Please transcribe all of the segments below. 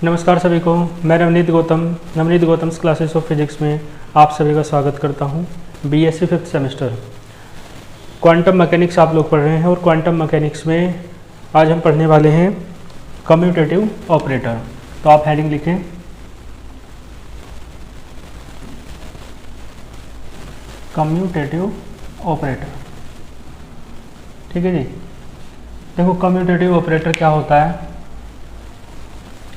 नमस्कार सभी को, मैं Navneet Gautam classes of physics में आप सभी का स्वागत करता हूं। BSc 5th semester quantum mechanics आप लोग पढ़ रहे हैं और क्वांटम मैकेनिक्स में आज हम पढ़ने वाले हैं कम्यूटेटिव ऑपरेटर। तो आप हेडिंग लिखें कम्यूटेटिव ऑपरेटर। ठीक है जी। देखो कम्यूटेटिव ऑपरेटर क्या होता है।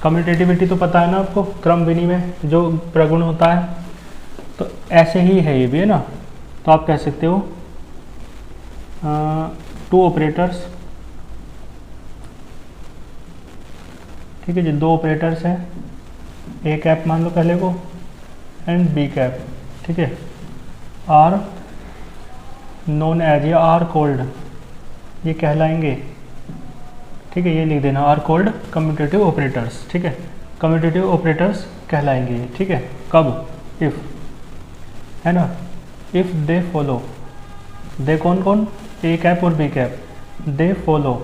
कम्यूटेटिविटी तो पता है ना आपको, क्रम विनिमय जो प्रगुण होता है, तो ऐसे ही है ये भी, है ना। तो आप कह सकते हो टू ऑपरेटर्स। ठीक है जी, दो ऑपरेटर्स हैं, ए कैप मान लो पहले को एंड बी कैप। ठीक है, आर नोन एज या आर कोल्ड, ये कहलाएंगे। ठीक है, ये लिख देना, आर कोल्ड कम्यूटेटिव ऑपरेटर्स। ठीक है, कम्यूटेटिव ऑपरेटर्स कहलाएंगे। ठीक है, कब? इफ़, है ना, इफ़ दे फॉलो, दे कौन कौन? ए कैप और B cap. They follow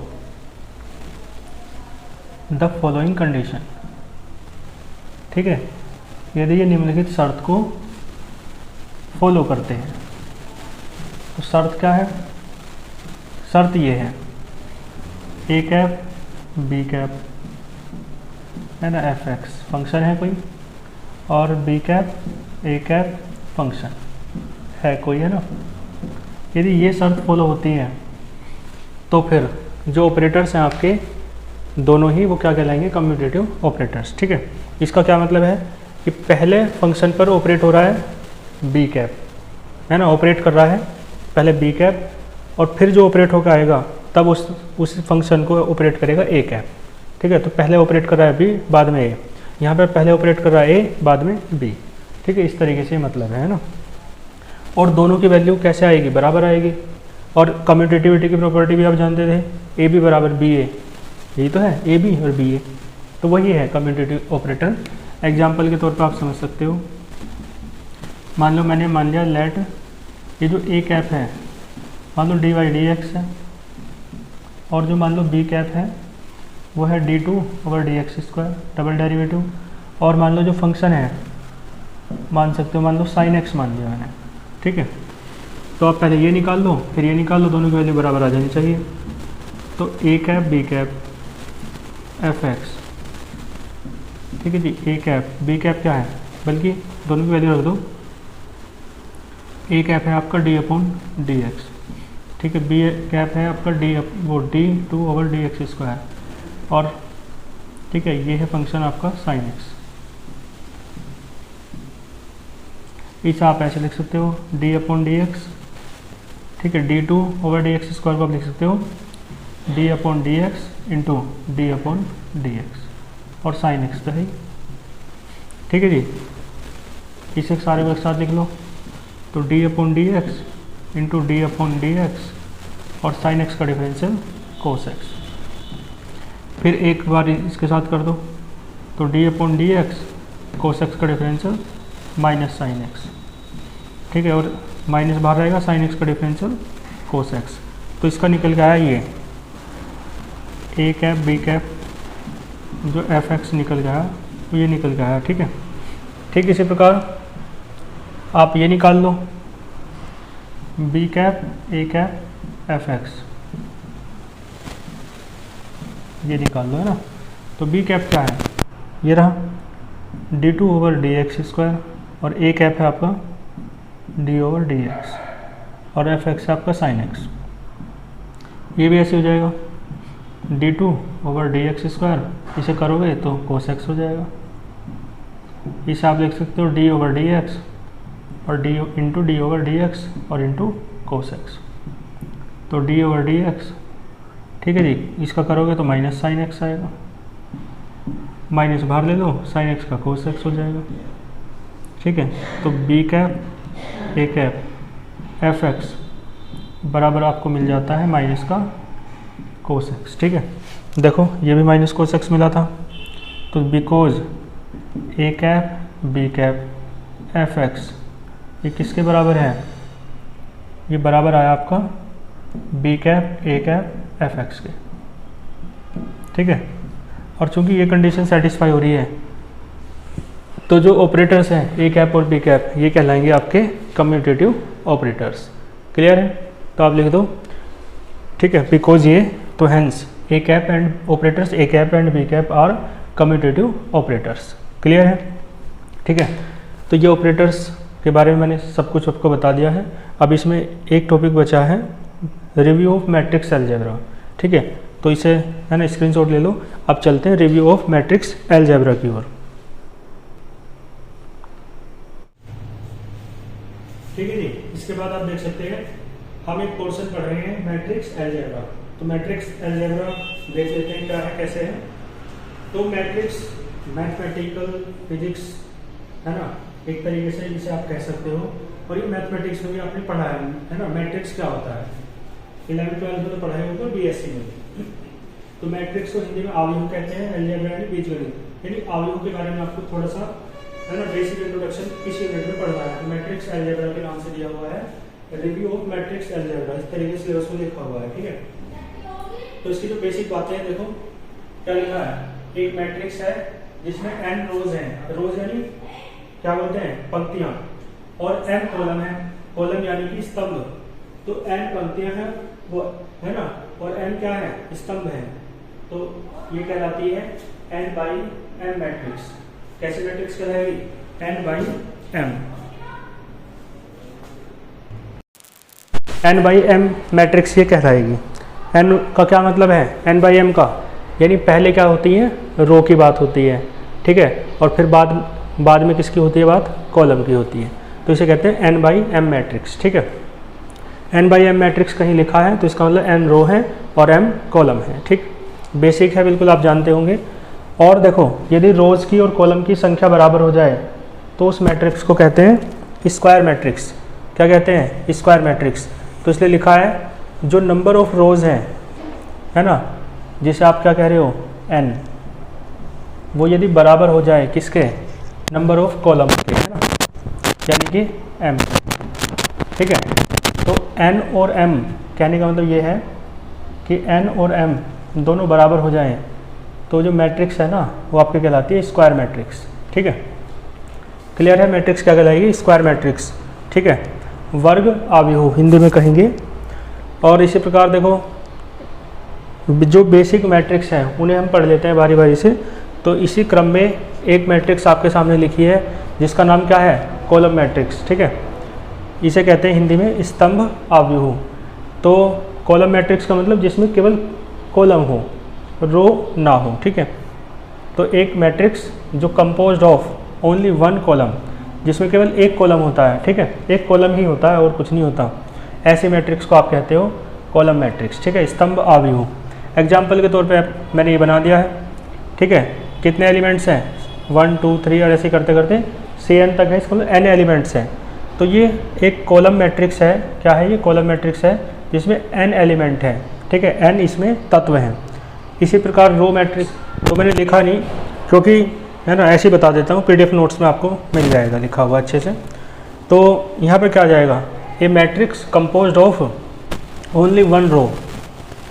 the following condition. ठीक है, यदि ये निम्नलिखित शर्त को फॉलो करते हैं। तो शर्त क्या है? शर्त ये है, ए कैप बी कैप, है ना, एफ एक्स फंक्शन है कोई, और B cap A cap function है कोई, है ना। यदि ये शर्त फॉलो होती है तो फिर जो ऑपरेटर्स हैं आपके दोनों ही वो क्या कहलाएंगे? Commutative operators. ठीक है, इसका क्या मतलब है कि पहले फंक्शन पर ऑपरेट हो रहा है बी कैप, है ना, ऑपरेट कर रहा है पहले बी कैप, और फिर जो ऑपरेट होकर आएगा तब उस फंक्शन को ऑपरेट करेगा ए कैप। ठीक है, तो पहले ऑपरेट कर रहा है बी, बाद में ए। यहाँ पर पहले ऑपरेट कर रहा है ए, बाद में बी। ठीक है, इस तरीके से मतलब है ना। और दोनों की वैल्यू कैसे आएगी? बराबर आएगी। और कम्यूटेटिविटी की प्रॉपर्टी भी आप जानते थे, ए बी बराबर बी ए, यही तो है, ए बी और बी ए, तो वही है कम्यूटेटिव ऑपरेटर। एग्जाम्पल के तौर पर आप समझ सकते हो, मान लो मैंने मान लिया लेट ये जो ए कैप है मान लो डी वाई डी एक्स है, और जो मान लो बी कैप है वो है D two over D X square double derivative. और मान लो जो फंक्शन है मान सकते हो, मान लो साइन एक्स मान लिया मैंने। ठीक है, तो आप पहले ये निकाल लो फिर ये निकाल लो, दोनों की वैल्यू बराबर आ जानी चाहिए। तो A cap B cap F X. ठीक है जी, ए कैप बी कैप क्या है, बल्कि दोनों की वैल्यू रख दो। ए कैप है आपका डी अपॉन डी एक्स। ठीक है, बी कैप है आपका D two over D X square, और ठीक है ये है फंक्शन आपका साइन एक्स। इसे आप ऐसे लिख सकते हो डी अपॉन डी एक्स। ठीक है, D two over D X square को आप लिख सकते हो D upon D X into D upon D X, और साइन एक्स तो है। ठीक है जी, इसे सारे को एक साथ लिख लो, तो D upon D X into D upon D X, और साइन एक्स का डिफरेंशियल कोस एक्स। फिर एक बार इसके साथ कर दो, तो D upon D x cos x का डिफरेंशियल माइनस साइन एक्स। ठीक है, और माइनस बाहर रहेगा, साइन एक्स का डिफरेंशियल कोस एक्स। तो इसका निकल के आया ये ए कैप बी कैप, जो एफ एक्स निकल गया तो ये निकल के आया। ठीक है, ठीक इसी प्रकार आप ये निकाल लो B cap A cap F X, ये निकाल लो, है ना। तो बी कैप क्या है, ये रहा D two over D X square, और ए कैप है आपका डी ओवर डी एक्स, और एफ एक्स है आपका साइन एक्स। ये भी ऐसे हो जाएगा D two over D X square, इसे करोगे तो कोस एक्स हो जाएगा। इसे आप लिख सकते हो डी ओवर डी एक्स और D into D over D X और इंटू कोस एक्स, तो डी ओवर डी एक्स। ठीक है जी, इसका करोगे तो माइनस साइन एक्स आएगा, माइनस बाहर ले लो, साइन एक्स का कोस एक्स हो जाएगा। ठीक है, तो B cap A cap F X बराबर आपको मिल जाता है माइनस का कोस एक्स। ठीक है, देखो ये भी माइनस कोस एक्स मिला था, तो because A cap B cap F X ये किसके बराबर है? ये बराबर आया आपका B cap A cap F X के। ठीक है, और चूंकि ये कंडीशन सेटिस्फाई हो रही है तो जो ऑपरेटर्स हैं ए कैप और बी कैप ये कहलाएंगे आपके कम्यूटेटिव ऑपरेटर्स। क्लियर है? तो आप लिख दो, ठीक है, बिकॉज ये, तो hence A cap and operators A cap and B cap are commutative operators. Clear है? ठीक है, तो ये ऑपरेटर्स के बारे में मैंने सब कुछ आपको बता दिया है। अब इसमें एक टॉपिक बचा है, रिव्यू ऑफ मैट्रिक्स अलजेब्रा। ठीक है, तो इसे है ना स्क्रीनशॉट ले लो। अब चलते हैं रिव्यू ऑफ मैट्रिक्स अलजेब्रा की ओर। ठीक है जी, इसके बाद आप देख सकते हैं हम एक पोर्शन पढ़ रहे हैं मैट्रिक्स अलजेब्रा। तो मैट्रिक्स अलजेब्रा देख लेते हैं क्या है, कैसे है। तो मैट्रिक्स मैथमेटिकल फिजिक्स है ना, एक तरीके से जिसे आप कह सकते हो, और ये मैथमेटिक्स में भी आपने पढ़ा है ना, मैट्रिक्स क्या होता है 11th-12th में तो पढ़ाई होगा, बीएससी में भी। तो मैट्रिक्स को हिंदी में अवयव कहते हैं, अलजेब्रा यानी बीजगणित, यानी अवयव के बारे में आपको थोड़ा सा है ना बेसिक इंट्रोडक्शन इस यूनिट में पढ़ना है। तो मैट्रिक्स अलजेब्रा के नाम से दिया हुआ है रिव्यू ऑफ मैट्रिक्स अलजेब्रा, इस तरीके से सिलेबस में लिखा हुआ है। ठीक है, तो इसकी जो बेसिक बातें हैं देखो क्या लिखा है। एक मैट्रिक्स है जिसमें n रोज हैं, रोज यानी क्या बोलते हैं पंक्तियां, और m कॉलम है, कॉलम यानी कि स्तंभ। तो n पंक्तियां हैं वो है ना, और m क्या है स्तंभ है। तो ये कहलाती है n बाई m मैट्रिक्स। कैसे मैट्रिक्स कहलाएगी? n by m, n by m matrix ये कहलाएगी। n का क्या मतलब है? n बाई m का यानी पहले क्या होती है रो की बात होती है, ठीक है, और फिर बाद में किसकी होती है बात? कॉलम की होती है। तो इसे कहते हैं n बाई m मैट्रिक्स। ठीक है, n बाई m मैट्रिक्स कहीं लिखा है तो इसका मतलब n रो है और m कॉलम है। ठीक, बेसिक है, बिल्कुल आप जानते होंगे। और देखो यदि रोज की और कॉलम की संख्या बराबर हो जाए तो उस मैट्रिक्स को कहते हैं स्क्वायर मैट्रिक्स। क्या कहते हैं? Square matrix. तो इसलिए लिखा है जो नंबर ऑफ रोज हैं है ना, जिसे आप क्या कह रहे हो n, वो यदि बराबर हो जाए किसके? नंबर ऑफ कॉलम के, है ना, यानी कि m। ठीक है, तो n और m कहने का मतलब ये है कि n और m दोनों बराबर हो जाएं तो जो मैट्रिक्स है ना वो आपकी कहलाती है स्क्वायर मैट्रिक्स। ठीक है, क्लियर है? मैट्रिक्स क्या कहलाएगी? Square matrix. ठीक है, वर्ग अवयव हिंदी में कहेंगे। और इसी प्रकार देखो जो बेसिक मैट्रिक्स हैं उन्हें हम पढ़ लेते हैं बारी बारी से। तो इसी क्रम में एक मैट्रिक्स आपके सामने लिखी है जिसका नाम क्या है? Column matrix. ठीक है, इसे कहते हैं हिंदी में स्तंभ अवयव। तो कॉलम मैट्रिक्स का मतलब जिसमें केवल कॉलम हो, रो ना हो। ठीक है, तो एक मैट्रिक्स जो composed of only one column, जिसमें केवल एक कॉलम होता है। ठीक है, एक कॉलम ही होता है और कुछ नहीं होता, ऐसे मैट्रिक्स को आप कहते हो कॉलम मैट्रिक्स। ठीक है, स्तंभ अवयव। एग्जाम्पल के तौर पे मैंने ये बना दिया है। ठीक है, कितने एलिमेंट्स हैं? 1 2 3 और ऐसे करते करते Cn तक है, इसका मतलब n एलिमेंट्स हैं। तो ये एक कॉलम मैट्रिक्स है। क्या है ये? कॉलम मैट्रिक्स है जिसमें n एलिमेंट है। ठीक है, n इसमें तत्व हैं। इसी प्रकार रो मैट्रिक्स तो मैंने लिखा नहीं क्योंकि है ना, ऐसे ही बता देता हूँ, PDF नोट्स में आपको मिल जाएगा लिखा हुआ अच्छे से। तो यहाँ पर क्या आ जाएगा? ये matrix composed of only one row.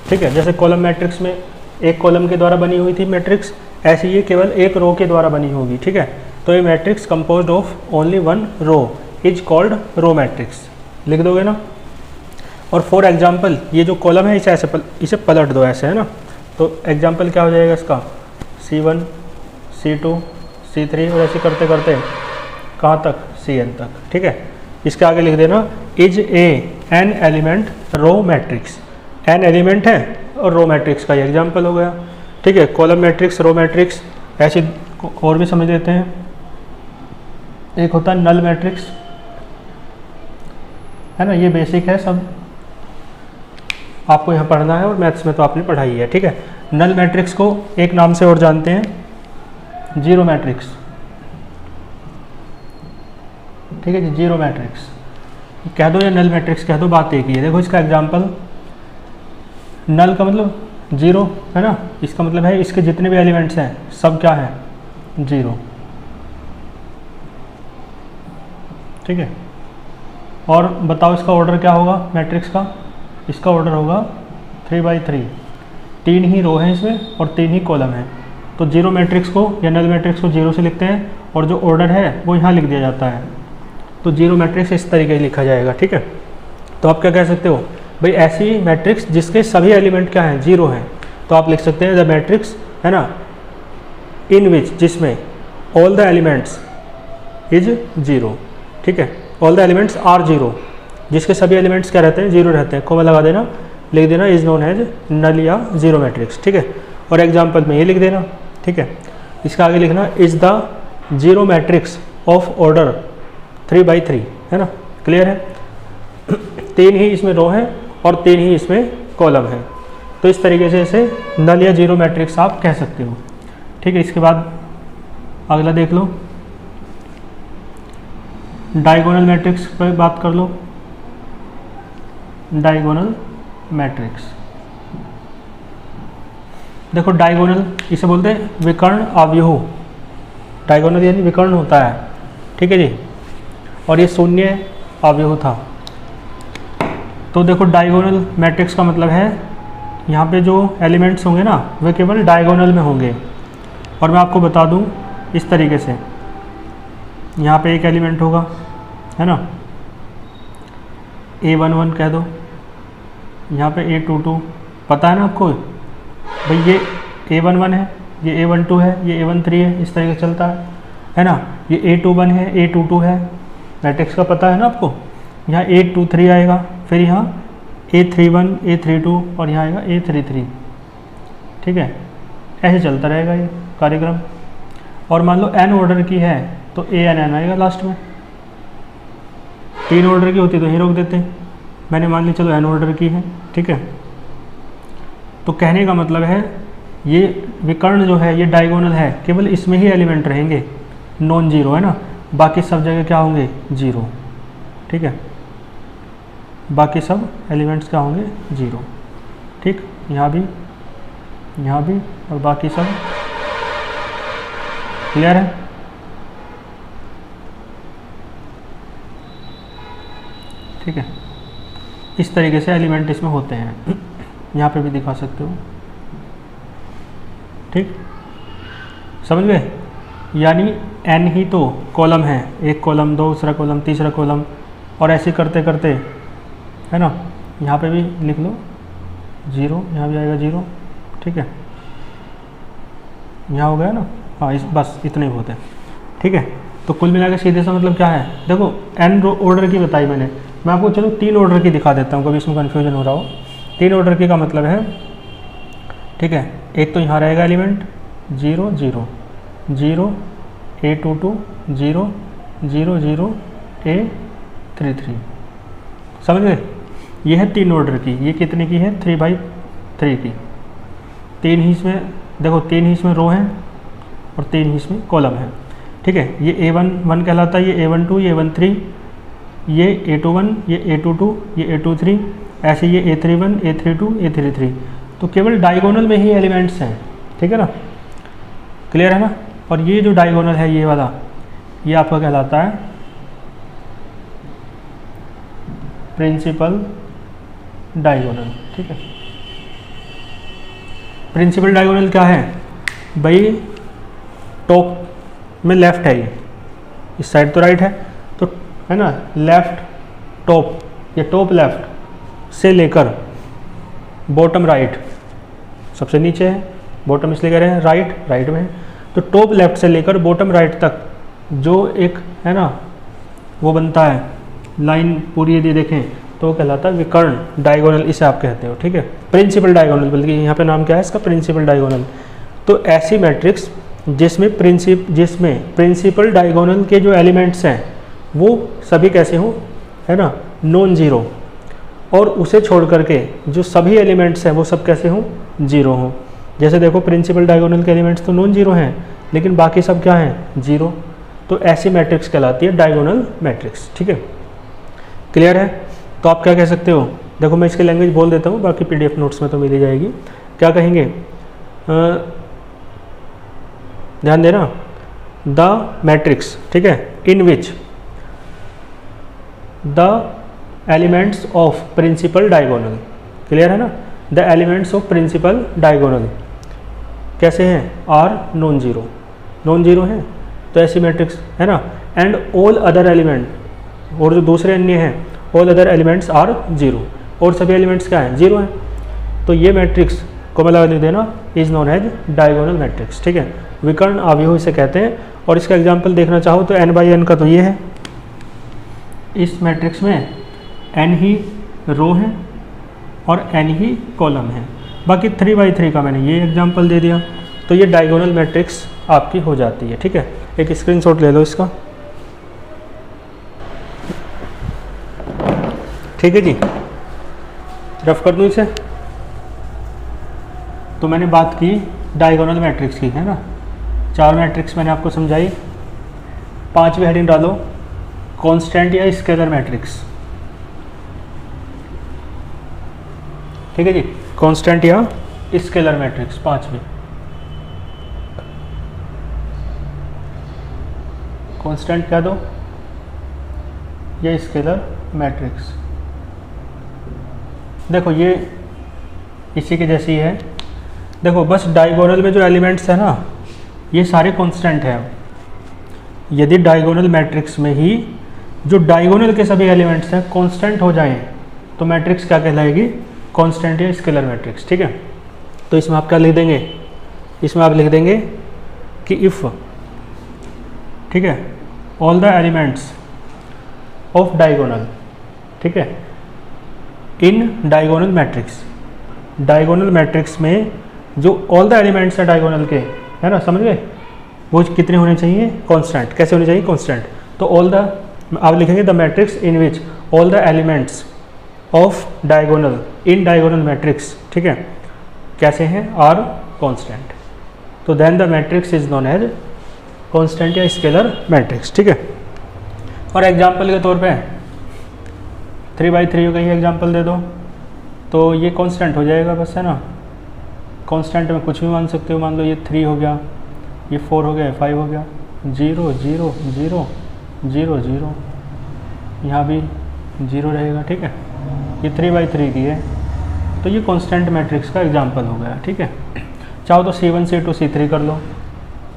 ठीक है, जैसे कॉलम मैट्रिक्स में एक कॉलम के द्वारा बनी हुई थी मैट्रिक्स, ऐसे ये केवल एक रो के द्वारा बनी होगी। ठीक है, तो ये matrix composed of only one row is called row matrix. लिख दोगे ना? और फॉर एग्जाम्पल ये जो कॉलम है इसे ऐसे इसे पलट दो ऐसे, है ना। तो एग्जाम्पल क्या हो जाएगा इसका? C1 C2 C3 और ऐसे करते करते कहाँ तक? Cn तक। ठीक है, इसके आगे लिख देना is a N element row matrix. n element है और रो मैट्रिक्स का ये एग्जाम्पल हो गया। ठीक है, कॉलम मैट्रिक्स, रो मैट्रिक्स, ऐसे और भी समझ लेते हैं। एक होता है नल मैट्रिक्स, है ना, ये बेसिक है, सब आपको यहाँ पढ़ना है और मैथ्स में तो आपने पढ़ाई है। ठीक है, नल मैट्रिक्स को एक नाम से और जानते हैं जीरो मैट्रिक्स। ठीक है जी, जीरो मैट्रिक्स कह दो या नल मैट्रिक्स कह दो, बात एक ही है। देखो इसका एग्जाम्पल, नल का मतलब जीरो है ना, इसका मतलब है इसके जितने भी एलिमेंट्स हैं सब क्या है? जीरो। ठीक है, और बताओ इसका ऑर्डर क्या होगा मैट्रिक्स का? इसका ऑर्डर होगा 3 by 3। 3 ही रो हैं इसमें और 3 ही कॉलम है। तो जीरो मैट्रिक्स को या नल मैट्रिक्स को जीरो से लिखते हैं और जो ऑर्डर है वो यहाँ लिख दिया जाता है। तो जीरो मैट्रिक्स इस तरीके से लिखा जाएगा, ठीक है। तो आप क्या कह सकते हो भाई, ऐसी मैट्रिक्स जिसके सभी एलिमेंट क्या हैं, जीरो हैं, तो आप लिख सकते हैं द मैट्रिक्स, है ना, इन विच, जिसमें all the elements is zero, ठीक है, all the elements are zero, जिसके सभी एलिमेंट्स क्या रहते हैं, जीरो रहते हैं, कोमा लगा देना, लिख देना इज नोन एज नल या जीरो मैट्रिक्स, ठीक है। और एग्जाम्पल में ये लिख देना, ठीक है। इसका आगे लिखना is the zero matrix of order 3×3, है ना, क्लियर है। 3 ही इसमें रो है और 3 ही इसमें कॉलम है। तो इस तरीके से इसे नल या जीरो मैट्रिक्स आप कह सकते हो, ठीक है। इसके बाद अगला देख लो, डायगोनल मैट्रिक्स पर बात कर लो। डायगोनल मैट्रिक्स, देखो डायगोनल इसे बोलते हैं विकर्ण अवयव। डायगोनल यानी विकर्ण होता है, ठीक है जी, और ये शून्य अवयव था। तो देखो डायगोनल मैट्रिक्स का मतलब है यहाँ पे जो एलिमेंट्स होंगे ना वे केवल डायगोनल में होंगे। और मैं आपको बता दूँ इस तरीके से, यहाँ पे एक एलिमेंट होगा, है ना, A11 कह दो, यहाँ पे A22, पता है ना आपको भाई, ये A11 है, ये A12 है, ये A13 है, इस तरीके से चलता है ना। ये A21 है, A22 है, मैट्रिक्स का पता है ना आपको। यहाँ A23 आएगा, फिर यहाँ A31, A32 और यहाँ आएगा A33, ठीक है। ऐसे चलता रहेगा ये कार्यक्रम। और मान लो n ऑर्डर की है तो ANN आएगा लास्ट में। 3 ऑर्डर की होती तो यहीं रोक देते, मैंने मान ली चलो n ऑर्डर की है, ठीक है। तो कहने का मतलब है ये विकर्ण जो है ये डायगोनल है, केवल इसमें ही एलिमेंट रहेंगे नॉन जीरो, है ना, बाकी सब जगह क्या होंगे, जीरो, ठीक है। बाकी सब एलिमेंट्स क्या होंगे, जीरो, ठीक। यहाँ भी और बाकी सब क्लियर है। ठीक है, इस तरीके से एलिमेंट इसमें होते हैं, यहाँ पे भी दिखा सकते हो, ठीक, समझ गए। यानी n ही तो कॉलम है, एक कॉलम, दूसरा कॉलम, तीसरा कॉलम, और ऐसे करते करते, है ना। यहाँ पे भी लिख लो जीरो, यहाँ भी आएगा जीरो, ठीक है। यहाँ हो गया ना, हाँ, इस बस इतने बहुत है, ठीक है। तो कुल मिला के सीधे सा मतलब क्या है, देखो n ऑर्डर की बताई मैंने, मैं आपको चलो 3 ऑर्डर की दिखा देता हूँ, कभी इसमें कन्फ्यूजन हो रहा हो। 3 ऑर्डर की का मतलब है, ठीक है, एक तो यहाँ रहेगा एलिमेंट 0 0 0 A22 0 0 0 A33, समझ गए। ये है 3 ऑर्डर की, ये कितने की है, 3×3 की। 3 ही इसमें देखो, 3 ही इसमें रो हैं और 3 ही इसमें कॉलम है, ठीक है। ये A11 कहलाता है, ये A12, ये A13, ये A21, ये A22, ये A23, ऐसे ये A31, A32, A33। तो केवल डायगोनल में ही एलिमेंट्स हैं, ठीक है ना, क्लियर है ना। और ये जो डायगोनल है ये वाला, ये आपका कहलाता है प्रिंसिपल डायगोनल, ठीक है। प्रिंसिपल डायगोनल क्या है भाई, टॉप में लेफ्ट है, ये इस साइड तो राइट है, तो है ना, लेफ्ट टॉप, ये टॉप लेफ्ट से लेकर बॉटम राइट, सबसे नीचे है, बॉटम इसलिए कह रहे हैं राइट में है, तो टॉप लेफ्ट से लेकर बॉटम राइट तक जो एक है ना वो बनता है लाइन पूरी, यदि देखें तो कहलाता है विकर्ण डायगोनल, इसे आप कहते हो, ठीक है। प्रिंसिपल डायगोनल, बल्कि यहाँ पे नाम क्या है इसका, प्रिंसिपल डायगोनल। तो ऐसी मैट्रिक्स जिसमें प्रिंसिपल डायगोनल के जो एलिमेंट्स हैं वो सभी कैसे हों, है ना, नॉन जीरो, और उसे छोड़ करके जो सभी एलिमेंट्स हैं वो सब कैसे हों, जीरो हों। जैसे देखो प्रिंसिपल डायगोनल के एलिमेंट्स तो नॉन जीरो हैं, लेकिन बाकी सब क्या हैं, जीरो। तो ऐसी मैट्रिक्स कहलाती है डायगोनल मैट्रिक्स, ठीक है, क्लियर है। तो आप क्या कह सकते हो, देखो मैं इसकी लैंग्वेज बोल देता हूँ, बाकी PDF नोट्स में तो मिल ही जाएगी। क्या कहेंगे, ध्यान देना, द मैट्रिक्स, ठीक है, in which the elements of principal diagonal, clear है ना, the elements of principal diagonal कैसे हैं, आर नॉन जीरो है, तो ऐसी मैट्रिक्स है ना। एंड ऑल अदर एलिमेंट, और जो दूसरे अन्य हैं, all other elements are zero, और सभी एलिमेंट्स क्या हैं, जीरो हैं। तो ये मैट्रिक्स को मतलब लिख देना is known as diagonal matrix, ठीक है, विकर्ण अवयव इसे कहते हैं। और इसका एग्जाम्पल देखना चाहो तो n बाई एन का तो ये है, इस मैट्रिक्स में n ही रो है और n ही कॉलम है, बाकी 3 बाई 3 का मैंने ये एग्जाम्पल दे दिया। तो ये डायगोनल मैट्रिक्स आपकी हो जाती है, ठीक है। एक स्क्रीनशॉट ले लो इसका, ठीक है जी, रफ कर दूँ इसे। तो मैंने बात की डायगोनल मैट्रिक्स की, है ना, 4 मैट्रिक्स मैंने आपको समझाई। 5वीं हेडिंग डालो, कांस्टेंट या स्केलर मैट्रिक्स, ठीक है जी, कांस्टेंट या स्केलर मैट्रिक्स 5वीं। कांस्टेंट क्या दो या स्केलर मैट्रिक्स, देखो ये इसी के जैसी है। देखो बस डायगोनल में जो एलिमेंट्स है ना, ये सारे कांस्टेंट हैं। यदि डायगोनल मैट्रिक्स में ही जो डायगोनल के सभी एलिमेंट्स हैं कांस्टेंट हो जाएं, तो मैट्रिक्स क्या कहलाएगी, कांस्टेंट या स्केलर मैट्रिक्स, ठीक है। तो इसमें आप क्या लिख देंगे, इसमें आप लिख देंगे कि इफ़, ठीक है, all the elements of diagonal, ठीक है, इन डायगोनल मैट्रिक्स, डायगोनल मैट्रिक्स में जो ऑल द एलिमेंट्स हैं डायगोनल के, है ना, समझ गए, वो कितने होने चाहिए, कांस्टेंट। कैसे होने चाहिए, कांस्टेंट। तो ऑल द, आप लिखेंगे the matrix in which all the elements of diagonal, in diagonal matrix, ठीक है, कैसे हैं, आर कांस्टेंट। तो then the matrix is known as constant या स्केलर मैट्रिक्स, ठीक है। और एग्जाम्पल के तौर पे 3 बाई 3 का ही एग्जाम्पल दे दो, तो ये कांस्टेंट हो जाएगा बस, है ना। कांस्टेंट में कुछ भी मान सकते हो, मान लो ये 3 हो गया, ये 4 हो गया, 5 हो गया, 0 0 0 0 0, यहाँ भी 0 रहेगा, ठीक है। ये 3 बाई 3 की है, तो ये कांस्टेंट मैट्रिक्स का एग्जाम्पल हो गया, ठीक है। चाहो तो C1 C2 C3 कर लो,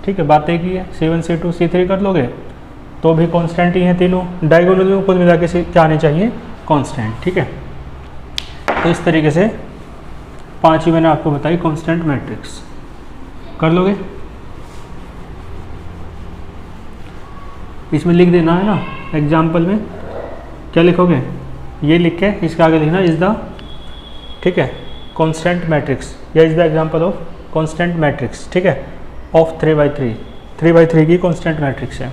ठीक है, बात एक ही है। C1 C2 C3 कर लोगे तो भी कांस्टेंट ही हैं तीनों, डायगोनल में कुल मिला के क्या आने चाहिए, कांस्टेंट, ठीक है। तो इस तरीके से 5वीं मैंने आपको बताई कांस्टेंट मैट्रिक्स, कर लोगे। इसमें लिख देना है ना, एग्जाम्पल में क्या लिखोगे, ये लिख के इसके आगे लिखना इज द, ठीक है, कांस्टेंट मैट्रिक्स, या is the example of constant matrix, ठीक है, ऑफ 3 बाई 3, 3 बाई 3 की कांस्टेंट मैट्रिक्स है,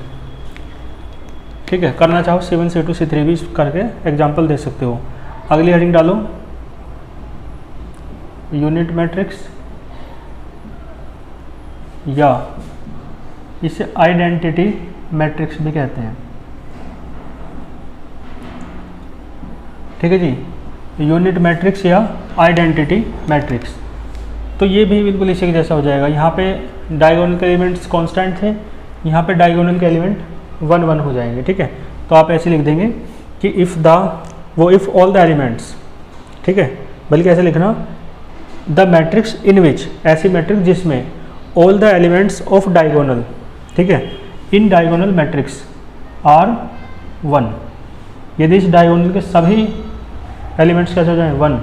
ठीक है। करना चाहो C1 C2 C3 भी करके एग्जाम्पल दे सकते हो। अगली हेडिंग डालो, यूनिट मैट्रिक्स, या इसे आइडेंटिटी मैट्रिक्स भी कहते हैं, ठीक है जी। यूनिट मैट्रिक्स या आइडेंटिटी मैट्रिक्स, तो ये भी बिल्कुल इसी के जैसा हो जाएगा। यहाँ पे डायगोनल के एलिमेंट्स कांस्टेंट थे, यहाँ पे डायगोनल के एलिमेंट 1 1 हो जाएंगे, ठीक है। तो आप ऐसे लिख देंगे कि इफ़ द, वो इफ़ ऑल द एलिमेंट्स, ठीक है, बल्कि ऐसे लिखना द मैट्रिक्स इन विच, ऐसी मैट्रिक्स जिसमें all the elements of diagonal, ठीक है, इन डायगोनल मैट्रिक्स आर 1, यदि इस डायगोनल के सभी एलिमेंट्स कैसे हो जाए 1,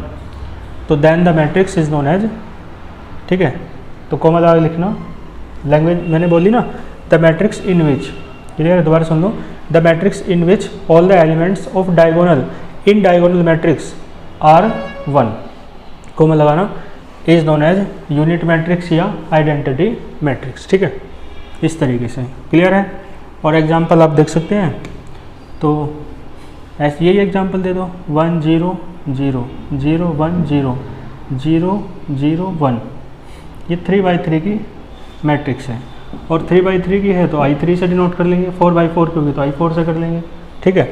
तो then the matrix is known as, ठीक है। तो कोमल आगे लिखना, लैंग्वेज मैंने बोली ना, the matrix in which, clear है, दोबारा सुन लो, the matrix in which all the elements of diagonal in diagonal matrix are 1, comma लगाना, is known as unit matrix या आइडेंटिटी मैट्रिक्स, ठीक है। इस तरीके से क्लियर है। और एग्जाम्पल आप देख सकते हैं, तो ऐसे यही एग्जाम्पल दे दो, 1 0 0 0 1 0 0 0 1, ये 3 बाई 3 की मैट्रिक्स है। और 3 बाई 3 की है तो I3 से डिनोट कर लेंगे, 4 बाई 4 की होगी तो I4 से कर लेंगे, ठीक है।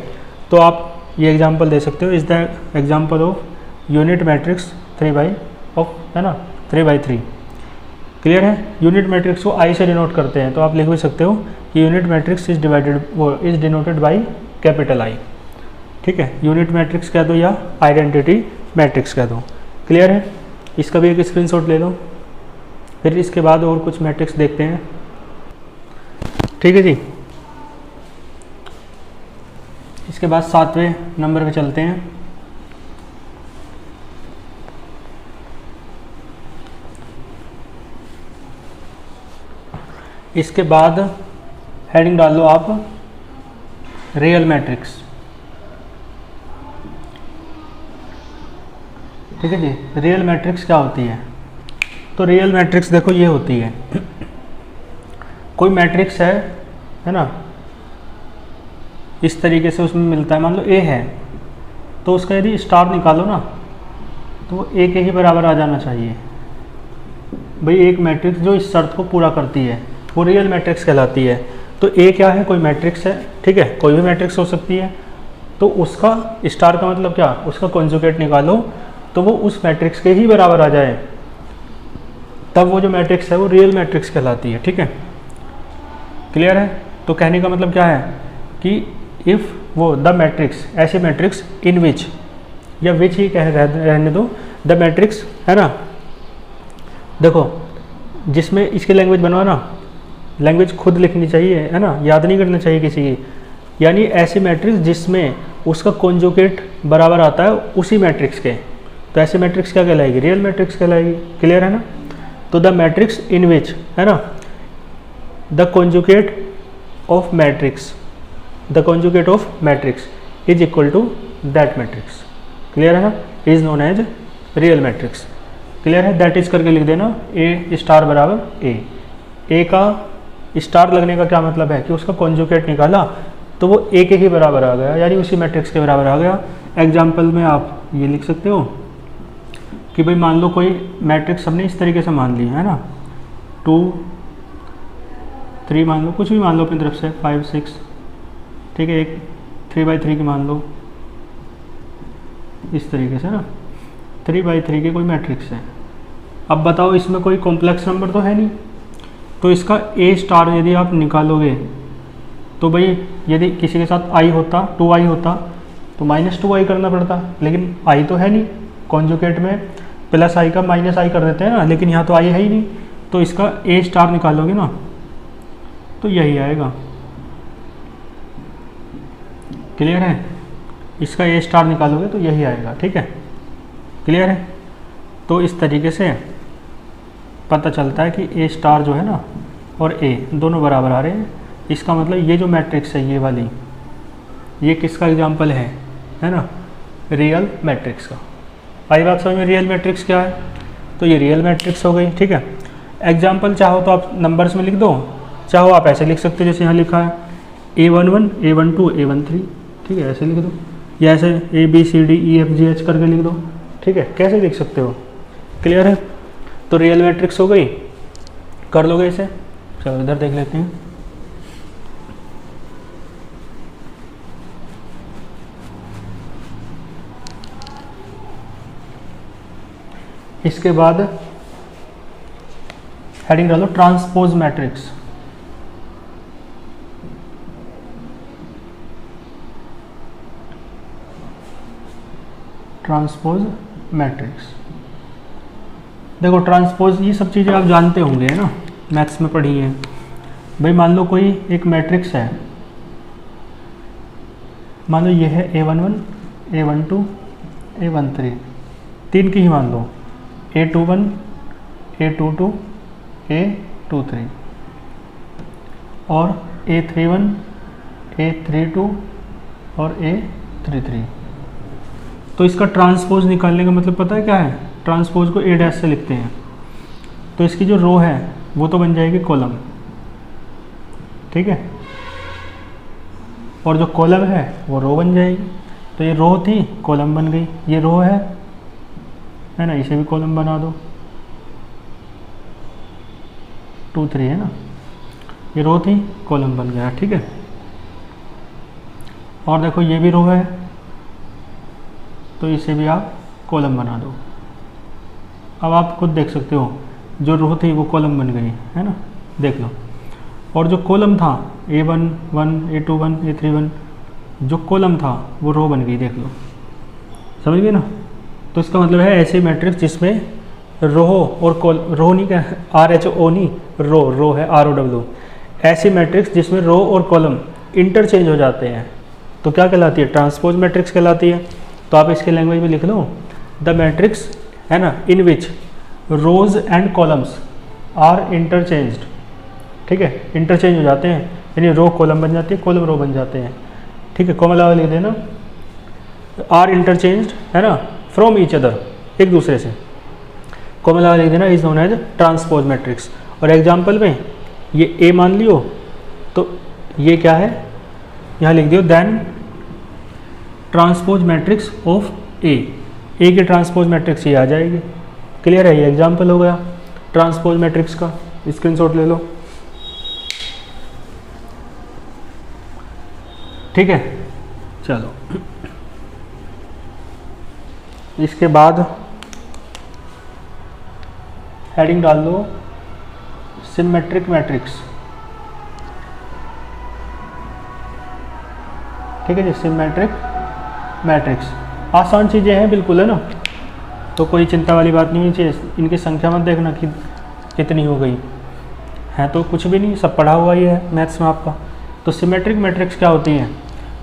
तो आप ये एग्जांपल दे सकते हो, is the example of unit matrix 3 by of, है ना, 3 बाई 3, क्लियर है। यूनिट मैट्रिक्स को I से डिनोट करते हैं, तो आप लिख भी सकते हो कि यूनिट मैट्रिक्स इज डिवाइडेड, वो is denoted by capital I, ठीक है। यूनिट मैट्रिक्स कह दो या आइडेंटिटी मैट्रिक्स कह दो, क्लियर है। इसका भी एक स्क्रीनशॉट ले लो, फिर इसके बाद और कुछ मैट्रिक्स देखते हैं, ठीक है जी। इसके बाद 7वें नंबर पे चलते हैं। इसके बाद हेडिंग डाल लो आप रियल मैट्रिक्स, ठीक है जी। रियल मैट्रिक्स क्या होती है? तो रियल मैट्रिक्स देखो ये होती है, कोई मैट्रिक्स है ना, इस तरीके से उसमें मिलता है। मान लो ए है, तो उसका यदि स्टार निकालो ना तो वो ए के ही बराबर आ जाना चाहिए। भाई एक मैट्रिक्स जो इस शर्त को पूरा करती है वो रियल मैट्रिक्स कहलाती है। तो ए क्या है? कोई मैट्रिक्स है, ठीक है, कोई भी मैट्रिक्स हो सकती है। तो उसका स्टार का मतलब क्या? उसका कॉन्जुगेट निकालो तो वो उस मैट्रिक्स के ही बराबर आ जाए, तब वो जो मैट्रिक्स है वो रियल मैट्रिक्स कहलाती है, ठीक है। क्लियर है? तो कहने का मतलब क्या है कि इफ़ वो द मैट्रिक्स, ऐसे मैट्रिक्स इन विच, या विच ही कह रहने दो, द मैट्रिक्स है ना। देखो जिसमें इसकी लैंग्वेज बनवाना, लैंग्वेज खुद लिखनी चाहिए, है ना, याद नहीं करना चाहिए किसी की। यानी ऐसे मैट्रिक्स जिसमें उसका कॉन्जुगेट बराबर आता है उसी मैट्रिक्स के, तो ऐसे मैट्रिक्स क्या कहलाएगी? रियल मैट्रिक्स कहलाएगी। क्लियर है ना? तो द मैट्रिक्स इन विच, है ना, the conjugate of matrix, the conjugate of matrix is equal to that matrix. Clear है ना? Is known as real matrix. Clear है? दैट इज करके लिख देना, ए स्टार बराबर ए। ए का स्टार लगने का क्या मतलब है कि उसका कॉन्जुगेट निकाला तो वो ए के ही बराबर आ गया, यानी उसी मैट्रिक्स के बराबर आ गया। एग्जाम्पल में आप ये लिख सकते हो कि भाई मान लो कोई मैट्रिक्स हमने इस तरीके से मान लिया है ना, 2 3 मान लो, कुछ भी मान लो अपनी तरफ से, 5 6, ठीक है, एक 3/3 की मान लो, इस तरीके से ना 3/3 के कोई मैट्रिक्स है। अब बताओ इसमें कोई कॉम्प्लेक्स नंबर तो है नहीं, तो इसका ए स्टार यदि आप निकालोगे तो भाई यदि किसी के साथ आई होता, 2i होता तो -2i करना पड़ता, लेकिन i तो है नहीं, कॉन्जुगेट में प्लस i का माइनस i कर देते हैं ना, लेकिन यहाँ तो i है ही नहीं, तो इसका ए स्टार निकालोगे ना तो यही आएगा। क्लियर है? इसका ए स्टार निकालोगे तो यही आएगा, ठीक है। क्लियर है? तो इस तरीके से पता चलता है कि ए स्टार जो है ना और ए दोनों बराबर आ रहे हैं। इसका मतलब ये जो मैट्रिक्स है ये वाली, ये किसका एग्जाम्पल है ना, रियल मैट्रिक्स का। आई बात समझ में? रियल मैट्रिक्स क्या है? तो ये रियल मैट्रिक्स हो गई, ठीक है। एग्जाम्पल चाहो तो आप नंबर्स में लिख दो, चाहो आप ऐसे लिख सकते हो जैसे यहाँ लिखा है A11 A12 A13, ठीक है, ऐसे लिख दो, या ऐसे ABCDEFGH करके लिख दो, ठीक है, कैसे लिख सकते हो। क्लियर है? तो रियल मैट्रिक्स हो गई, कर लोगे इसे। चलो इधर देख लेते हैं। इसके बाद हेडिंग डालो ट्रांसपोज मैट्रिक्स। ट्रांसपोज मैट्रिक्स, देखो ट्रांसपोज ये सब चीज़ें आप जानते होंगे, है ना, मैथ्स में पढ़ी है। भाई मान लो कोई एक मैट्रिक्स है, मान लो ये है A11 A12 A13, 3 की ही मान लो, A21 A22 A23 और A31 A32 और A33। तो इसका ट्रांसपोज निकालने का मतलब पता है क्या है? ट्रांसपोज को A डैश से लिखते हैं, तो इसकी जो रो है वो तो बन जाएगी कॉलम, ठीक है, और जो कॉलम है वो रो बन जाएगी। तो ये रो थी, कॉलम बन गई, ये रो है ना, इसे भी कॉलम बना दो, 2 3 है ना, ये रो थी, कॉलम बन गया, ठीक है। और देखो ये भी रो है, तो इसे भी आप कॉलम बना दो। अब आप खुद देख सकते हो, जो रो थी वो कॉलम बन गई, है ना, देख लो। और जो कॉलम था A11 A21 A31, जो कॉलम था वो रो बन गई, देख लो, समझ गए ना। तो इसका मतलब है ऐसे मैट्रिक्स जिसमें रो और रो नहीं क्या, RHO नहीं, रो है ROW, ऐसी मैट्रिक्स जिसमें रो और कॉलम इंटरचेंज हो जाते हैं तो क्या कहलाती है, ट्रांसपोज मैट्रिक्स कहलाती है। तो आप इसके लैंग्वेज में लिख लो, द मैट्रिक्स है ना in which rose and columns are interchanged, ठीक है, इंटरचेंज हो जाते हैं, यानी रो कॉलम बन जाती है, कॉलम रो बन जाते हैं, ठीक है। कोमला लिख देना, आर इंटरचेंज्ड है ना फ्रॉम ईच अदर, एक दूसरे से, कोमला लिख देना, is known as transpose matrix. और एग्जाम्पल में ये ए मान लियो तो ये क्या है, यहाँ लिख दियो देन ट्रांसपोज मैट्रिक्स ऑफ ए की ट्रांसपोज मैट्रिक्स ये आ जाएगी। क्लियर है, ये एग्जाम्पल हो गया ट्रांसपोज मैट्रिक्स का, स्क्रीनशॉट ले लो, ठीक है। चलो इसके बाद हेडिंग डाल दो सिमेट्रिक मैट्रिक्स, ठीक है जी, सिमेट्रिक मैट्रिक्स। आसान चीज़ें हैं बिल्कुल, है ना, तो कोई चिंता वाली बात नहीं है। इनकी संख्या मत देखना कि कितनी हो गई है, तो कुछ भी नहीं, सब पढ़ा हुआ ही है मैथ्स में आपका। तो सिमेट्रिक मैट्रिक्स क्या होती हैं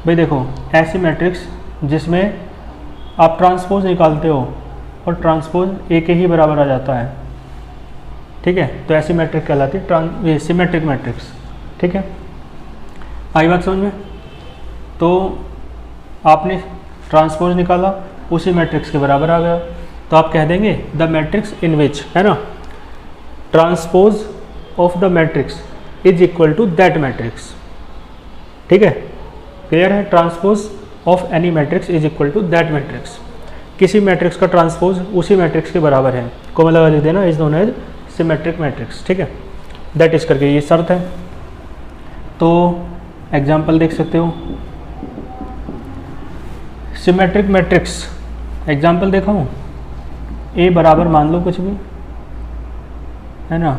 भाई, देखो ऐसी मैट्रिक्स जिसमें आप ट्रांसपोज निकालते हो और ट्रांसपोज ए के ही बराबर आ जाता है, ठीक है, तो ऐसी मैट्रिक्स कहलाती है सिमेट्रिक मैट्रिक्स, ठीक है। आई बात समझ में? तो आपने ट्रांसपोज निकाला, उसी मैट्रिक्स के बराबर आ गया, तो आप कह देंगे द मैट्रिक्स इन विच, है ना, transpose of the matrix is equal to that matrix, ठीक है। क्लियर है, transpose of any matrix is equal to that matrix, किसी मैट्रिक्स का ट्रांसपोज उसी मैट्रिक्स के बराबर है, को लगा लिख देना, is known as symmetric matrix, ठीक है। दैट इज करके ये शर्त है। तो एग्जाम्पल देख सकते हो, सिमेट्रिक मैट्रिक्स एग्जाम्पल देखा हूँ, ए बराबर मान लो कुछ भी, है ना,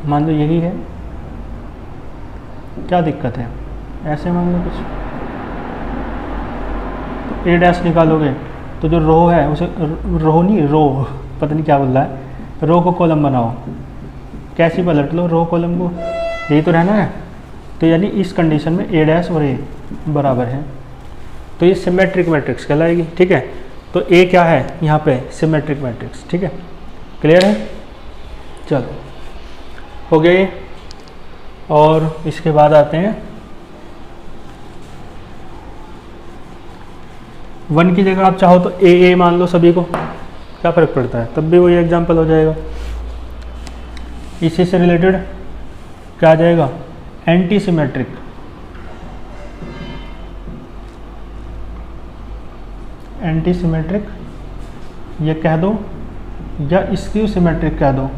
मान लो यही है, क्या दिक्कत है, ऐसे मान लो कुछ, तो ए डैश निकालोगे तो जो रो है उसे, रो नहीं रो, पता नहीं क्या बोल रहा है, रो को कॉलम बनाओ, कैसी पलट लो रो कॉलम को, यही तो रहना है। तो यानी इस कंडीशन में ए डैश और ए बराबर है, तो ये सिमेट्रिक मैट्रिक्स कहलाएगी, ठीक है। तो ए क्या है यहाँ पे, सिमेट्रिक मैट्रिक्स, ठीक है। क्लियर है, चलो हो गया ये। और इसके बाद आते हैं 1 की जगह आप चाहो तो ए मान लो सभी को, क्या फ़र्क पड़ता है, तब भी वही एग्जाम्पल हो जाएगा। इसी से रिलेटेड क्या आ जाएगा, एंटी सिमेट्रिक, एंटी सिमेट्रिक ये कह दो या स्क्यू सिमेट्रिक कह दो,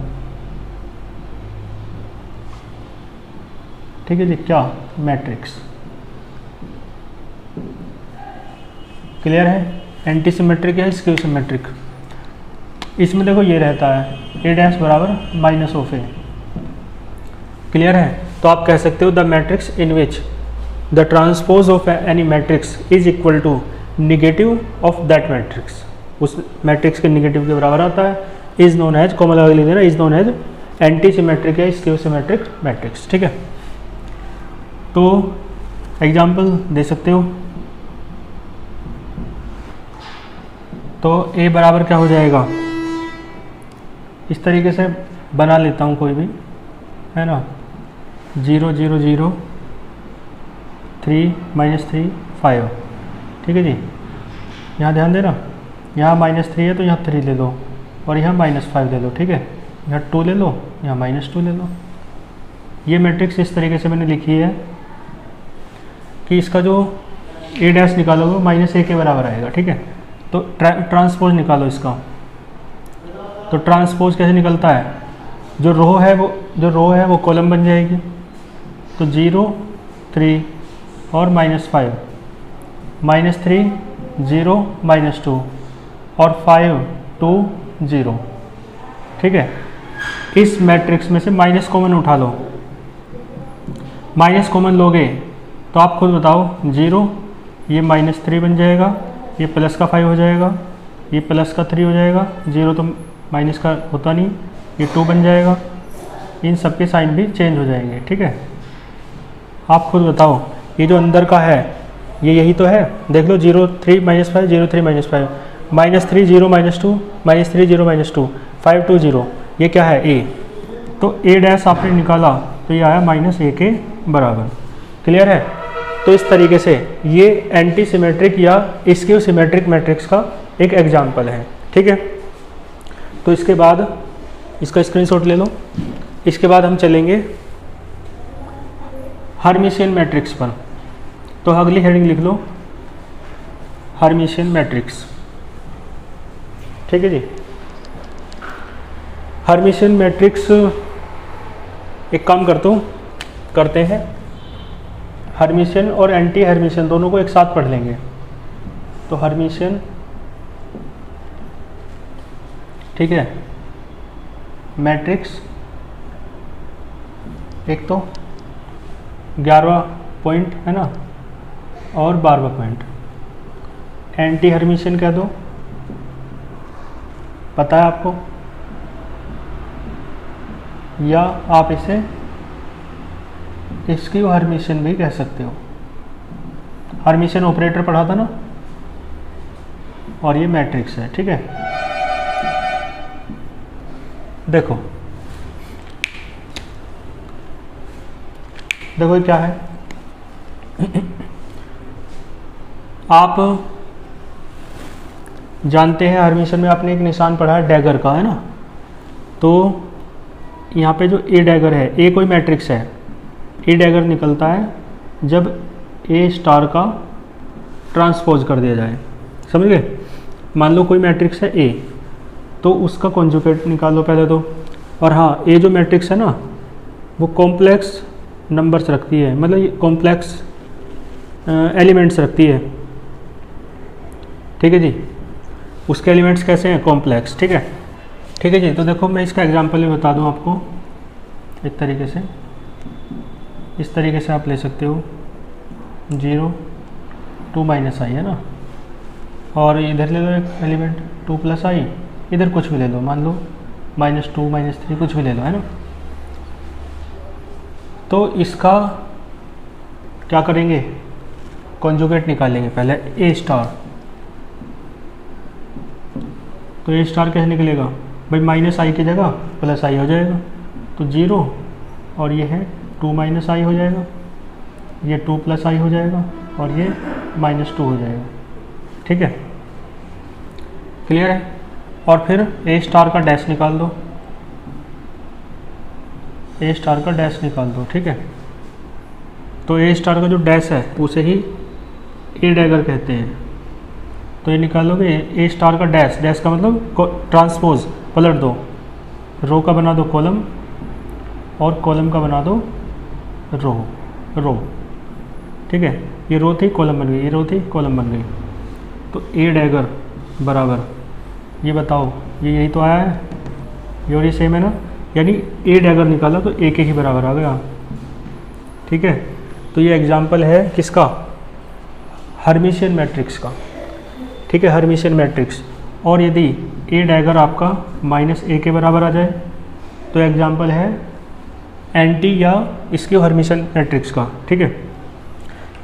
ठीक है जी, क्या मैट्रिक्स। क्लियर है, एंटी सिमेट्रिक या स्क्यू सिमेट्रिक। इसमें देखो ये रहता है ए डैश बराबर माइनस ऑफ ए, क्लियर है। तो आप कह सकते हो the matrix in which the transpose of any matrix is equal to negative of that matrix, उस मैट्रिक्स के निगेटिव के बराबर आता है, इज नोन एज, कॉमन लगा लिख देना, is known as anti symmetric या स्क्यू सिमेट्रिक मैट्रिक्स, ठीक है। तो एग्जाम्पल दे सकते हो, तो ए बराबर क्या हो जाएगा, इस तरीके से बना लेता हूँ कोई भी, है ना, 0 0 0 3 -3 5, ठीक है जी। यहाँ ध्यान देना, यहाँ -3 है तो यहाँ 3 ले लो और यहाँ -5 ले लो, ठीक है। यहाँ 2 ले लो, यहाँ -2 ले लो। ये मैट्रिक्स इस तरीके से मैंने लिखी है कि इसका जो ए डैश निकालोगे -a के बराबर आएगा, ठीक है। तो ट्रांसपोज निकालो इसका, तो ट्रांसपोज कैसे निकलता है, जो रो है वो कॉलम बन जाएगी, तो 0 3 और -5, -3 0 -2 और 5 2 0, ठीक है। इस मैट्रिक्स में से माइनस कॉमन उठा लो, माइनस कॉमन लोगे तो आप खुद बताओ, 0 ये -3 बन जाएगा, ये प्लस का 5 हो जाएगा, ये प्लस का 3 हो जाएगा, 0 तो माइनस का होता नहीं, ये 2 बन जाएगा, इन सब के साइन भी चेंज हो जाएंगे। ठीक है, आप खुद बताओ ये जो अंदर का है ये यही तो है, देख लो 0 3 -5 0 3 -5 -3 0 -2 -3 0 -2 5 2 0, ये क्या है a, तो a डैश आपने निकाला तो ये आया -a के बराबर। क्लियर है? तो इस तरीके से ये एंटी सिमेट्रिक या स्क्यू सिमेट्रिक मैट्रिक्स का एक एग्जाम्पल है। ठीक है, तो इसके बाद इसका स्क्रीनशॉट ले लो। इसके बाद हम चलेंगे हर्मिशियन मैट्रिक्स पर। तो अगली हेडिंग लिख लो हर्मिशियन मैट्रिक्स। ठीक है जी, हर्मिशियन मैट्रिक्स एक काम करते हैं, हर्मिशियन और एंटी हर्मिशियन दोनों को एक साथ पढ़ लेंगे। तो हर्मिशियन, ठीक है, मैट्रिक्स एक तो 11वां पॉइंट है ना, और 12वां पॉइंट। एंटी हर्मिशियन कह दो, पता है आपको, या आप इसे स्क्यू हर्मिशियन भी कह सकते हो। हर्मिशियन ऑपरेटर पढ़ा था ना, और ये मैट्रिक्स है। ठीक है, देखो ये क्या है, आप जानते हैं हर्मिशियन में आपने एक निशान पढ़ा है डैगर का, है ना। तो यहाँ पे जो ए डैगर है, ए कोई मैट्रिक्स है, ए डैगर निकलता है जब ए स्टार का ट्रांसपोज कर दिया जाए। समझ गए? मान लो कोई मैट्रिक्स है ए, तो उसका कॉन्जुगेट निकालो पहले तो। और हाँ, ए जो मैट्रिक्स है ना वो कॉम्प्लेक्स नंबर्स रखती है, मतलब ये कॉम्प्लेक्स एलिमेंट्स रखती है। ठीक है जी, उसके एलिमेंट्स कैसे हैं? कॉम्प्लेक्स। ठीक है जी। तो देखो मैं इसका एग्जांपल भी बता दूं आपको एक तरीके से। इस तरीके से आप ले सकते हो 0 2 -i है ना, और इधर ले लो एक एलिमेंट 2 + i, इधर कुछ भी ले लो, मान लो -2 -3 कुछ भी ले लो, है ना। तो इसका क्या करेंगे? कॉन्जुगेट निकालेंगे पहले ए स्टार। तो ए स्टार कैसे निकलेगा भाई? -i की जगह +i हो जाएगा, तो 0, और ये है 2 -i हो जाएगा, ये 2 + i हो जाएगा, और ये -2 हो जाएगा। ठीक है, क्लियर है? और फिर ए स्टार का डैश निकाल दो, ए स्टार का डैश निकाल दो। ठीक है, तो ए स्टार का जो डैश है उसे ही ए डैगर कहते हैं। तो ये निकालोगे ए स्टार का डैश, डैश का मतलब ट्रांसपोज, पलट दो, रो का बना दो कॉलम, और कॉलम का बना दो रो। ठीक है, ये रो थी कॉलम बन गई, ये रो थी कॉलम बन गई। तो ए डैगर बराबर, ये बताओ ये यही तो आया है, ये और ये सेम है ना, यानी ए डैगर निकाला तो ए के ही बराबर आ गया। ठीक है, तो ये एग्जाम्पल है किसका? हर्मिशियन मैट्रिक्स का। ठीक है, हर्मिशियन मैट्रिक्स। और यदि ए डैगर आपका -a के बराबर आ जाए तो एग्जाम्पल है एंटी या स्क्यू हर्मिशियन मैट्रिक्स का। ठीक है,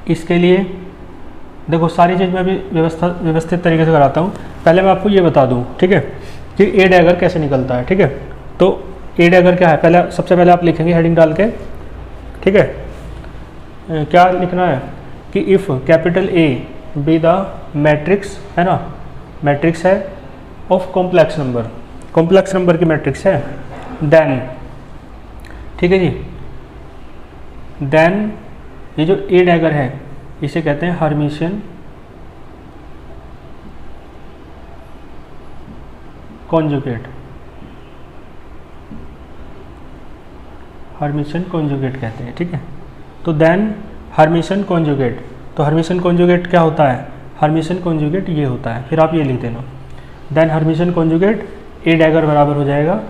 इसके लिए देखो सारी चीज़ मैं अभी व्यवस्थित तरीके से कराता हूँ। पहले मैं आपको ये बता दूँ, ठीक है, कि ए डैगर कैसे निकलता है। ठीक है, तो ए डैगर क्या है? सबसे पहले आप लिखेंगे हेडिंग डाल के। ठीक है, क्या लिखना है कि if capital A be the matrix, है ना, मैट्रिक्स है of complex number, complex number की मैट्रिक्स है, देन, ठीक है जी, देन ये जो ए डैगर है इसे कहते हैं हर्मिशियन कॉन्जुगेट। हर्मिशियन कॉन्जुगेट कहते हैं। ठीक है, तो देन हर्मिशियन कॉन्जुगेट, तो हर्मिशियन कॉन्जुगेट क्या होता है? हर्मिशियन कॉन्जुगेट ये होता है, फिर आप ये लिख देना, then Hermitian conjugate A dagger बराबर हो जाएगा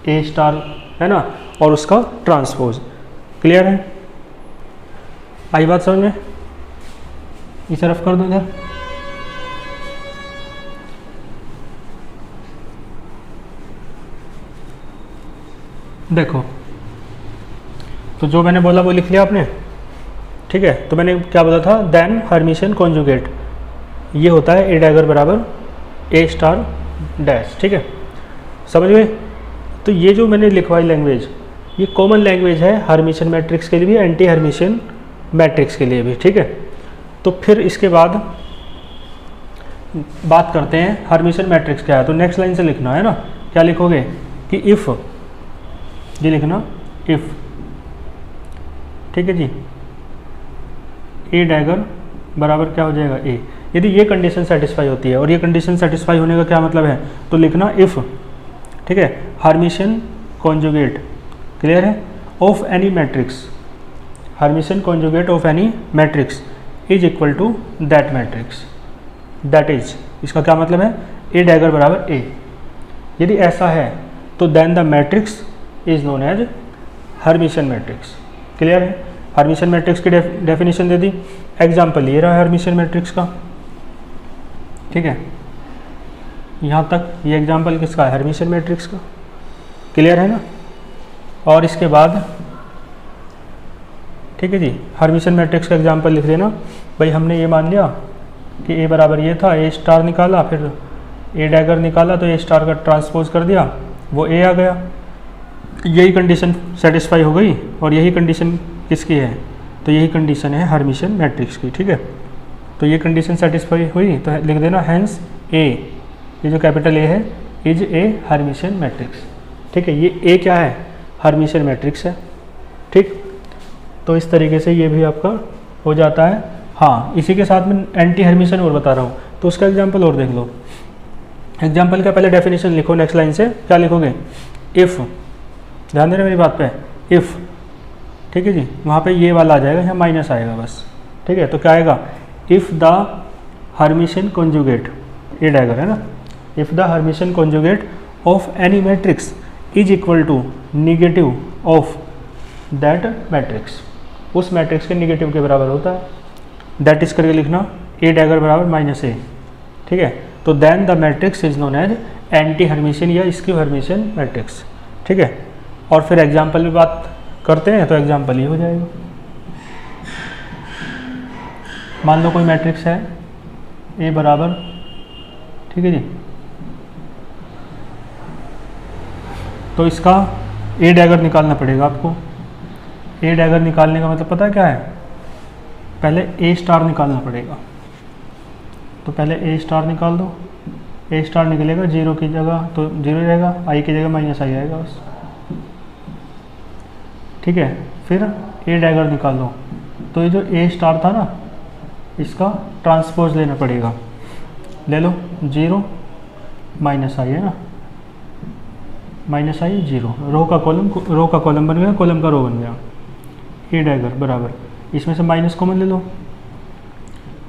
ए स्टार, है ना, और उसका ट्रांसपोज। क्लियर है? आई बात समझ में? इस तरफ कर दो इधर। देखो, तो जो मैंने बोला वो लिख लिया आपने, ठीक है। तो मैंने क्या बोला था, देन हर्मिशियन कॉन्जुगेट, ये होता है ए डैगर बराबर ए स्टार डैश, ठीक है, समझ गए। तो ये जो मैंने लिखवाई लैंग्वेज, ये कॉमन लैंग्वेज है हर्मिशियन मैट्रिक्स के लिए भी, एंटी हर्मिशियन मैट्रिक्स के लिए भी, ठीक है। तो फिर इसके बाद बात करते हैं हर्मिशियन मैट्रिक्स क्या है। तो नेक्स्ट लाइन से लिखना है ना, क्या लिखोगे कि इफ़, ये लिखना इफ़, ठीक है जी, ए डैगर बराबर क्या हो जाएगा ए, यदि ये कंडीशन सेटिस्फाई होती है। और ये कंडीशन सेटिस्फाई होने का क्या मतलब है, तो लिखना इफ़, ठीक है, हर्मिशियन कॉन्जुगेट, क्लियर है, of any matrix, Hermitian conjugate of any matrix is equal to that matrix, that is, इसका क्या मतलब है, ए डैगर बराबर ए। यदि ऐसा है तो then the matrix is known as Hermitian matrix, clear है। हर्मिशियन मैट्रिक्स की डेफिनेशन दे दी, एग्जाम्पल ये रहा है हर्मिशियन मैट्रिक्स का, ठीक है, यहाँ तक ये एग्जाम्पल किसका है, हर्मिशियन मैट्रिक्स का, क्लियर है ना। और इसके बाद, ठीक है जी, हर्मिशियन मैट्रिक्स का एग्जाम्पल लिख देना। भाई हमने ये मान लिया कि ए बराबर ये था, ए स्टार निकाला, फिर ए डैगर निकाला, तो ए स्टार का ट्रांसपोज कर दिया, वो ए आ गया, यही कंडीशन सेटिस्फाई हो गई। और यही कंडीशन किसकी है, तो यही कंडीशन है हर्मिशियन मैट्रिक्स की, ठीक है। तो ये कंडीशन सेटिस्फाई हुई तो लिख देना हैंस ए, ये जो कैपिटल ए है, इज ए हर्मिशियन मैट्रिक्स, ठीक है। ये ए क्या है, हर्मिशियन मैट्रिक्स है, ठीक। तो इस तरीके से ये भी आपका हो जाता है। हाँ, इसी के साथ में एंटी हर्मिशियन और बता रहा हूँ, तो उसका एग्जाम्पल और देख लो। एग्जाम्पल का पहले डेफिनेशन लिखो, नेक्स्ट लाइन से क्या लिखोगे, इफ़, ध्यान देना मेरी बात पे, इफ़, ठीक है जी, वहाँ पे ये वाला आ जाएगा, यहाँ माइनस आएगा बस, ठीक है। तो क्या आएगा, if the Hermitian conjugate, A dagger है ना, if the Hermitian conjugate of any matrix is equal to negative of that matrix, उस मैट्रिक्स के निगेटिव के बराबर होता है, दैट इज करके लिखना, ए डैगर बराबर माइनस ए, ठीक है। तो then the matrix is known as anti Hermitian या स्क्यू हर्मिशियन मैट्रिक्स, ठीक है। और फिर एग्जाम्पल में बात करते हैं, तो एग्जाम्पल ये हो जाएगा। मान लो कोई मैट्रिक्स है ए बराबर, ठीक है जी, तो इसका ए डैगर निकालना पड़ेगा आपको। ए डैगर निकालने का मतलब पता है क्या है, पहले ए स्टार निकालना पड़ेगा। तो पहले ए स्टार निकाल दो, ए स्टार निकलेगा, जीरो की जगह तो जीरो रहेगा, आई की जगह माइनस आई आएगा बस, ठीक है। फिर ए डैगर निकाल दो, तो ये जो ए स्टार था ना, इसका ट्रांसपोज लेना पड़ेगा, ले लो, जीरो माइनस आई है ना, माइनस आई जीरो, रो का कॉलम बन गया, कॉलम का रो बन गया, ए डैगर बराबर, इसमें से माइनस कॉमन ले लो,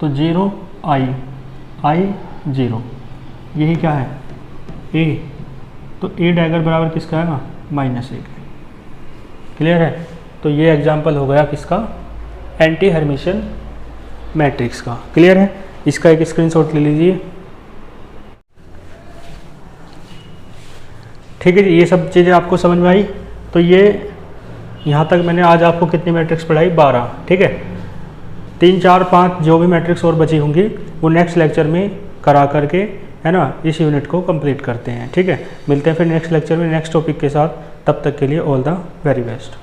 तो जीरो आई जीरो, यही क्या है, ए। तो ए डैगर बराबर किसका आएगा, माइनस ए, क्लियर है। तो ये एग्जाम्पल हो गया किसका, एंटी हर्मिशियन मैट्रिक्स का, क्लियर है। इसका एक स्क्रीनशॉट ले लीजिए, ठीक है जी। ये सब चीज़ें आपको समझ में आई। तो ये यहाँ तक मैंने आज आपको कितनी मैट्रिक्स पढ़ाई, 12, ठीक है। 3, 4, 5 जो भी मैट्रिक्स और बची होंगी वो नेक्स्ट लेक्चर में करा करके, है ना, इस यूनिट को कंप्लीट करते हैं, ठीक है। मिलते हैं फिर नेक्स्ट लेक्चर में नेक्स्ट टॉपिक के साथ, तब तक के लिए ऑल द वेरी बेस्ट।